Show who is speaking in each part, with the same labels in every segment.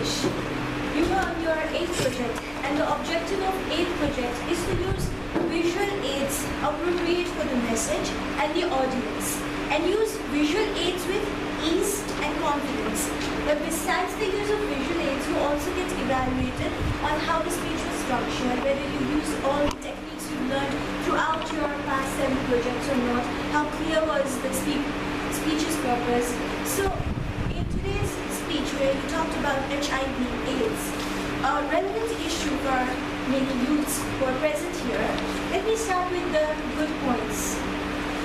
Speaker 1: Mukesh. You are on your 8th project, and the objective of 8th project is to use visual aids appropriate for the message and the audience, and use visual aids with ease and confidence. But besides the use of visual aids, you also get evaluated on how the speech was structured, whether you used all the techniques you learned throughout your past 7 projects or not, how clear was the speech's purpose. So, in today's speech where you talked about HIV/AIDS, a relevant issue for many youths who are present here, let me start with the good points.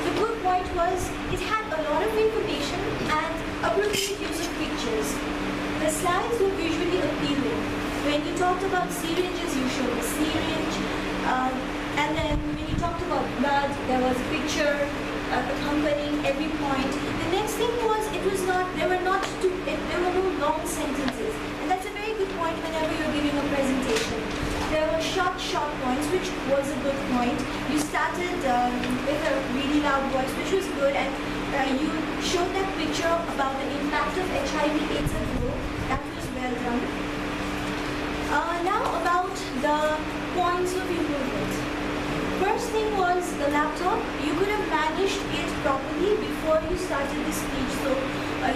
Speaker 1: The good point was it had a lot of information and appropriate use of pictures. The slides were visually appealing. When you talked about syringes, you showed the syringe, and then when you talked about blood, there was a picture accompanying every point. The next thing was there were no long sentences, and that's a very good point whenever you're giving a presentation. There were short points, which was a good point. You started with a really loud voice, which was good, and you showed that picture about the impact of HIV/AIDS at home. That was well done. Now about the points of improvement. First thing was the laptop. You could have managed it properly before you started the speech. So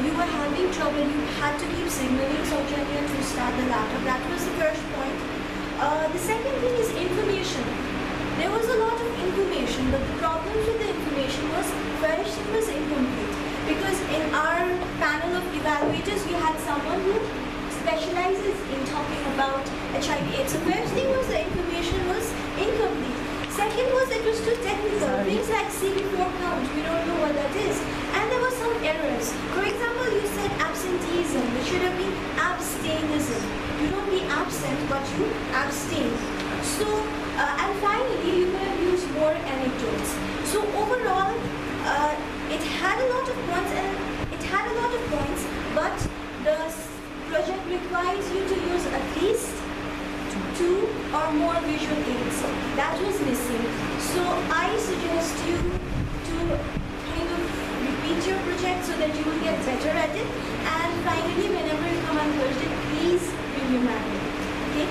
Speaker 1: you were having trouble. You had to keep signaling Saujanya to start the laptop. That was the first point. The second thing is information. There was a lot of information, but the problem with the information was first it was incomplete. Because in our panel of evaluators, we had someone who specializes in talking about HIV/AIDS. So first thing was the information was incomplete. Second was it was too technical. Things like CD4 count, we don't know what that is. And there were some errors. For example, you said absenteeism, which should have been abstainism. You don't be absent, but you abstain. So, and finally, you could have used more anecdotes. So overall, it had a lot of points, but the project requires you to use at least 2 or more visual aids. That was missing. So I suggest you to kind of repeat your project so that you will get better at it. And finally, whenever you come on Thursday, please bring your manual. Okay?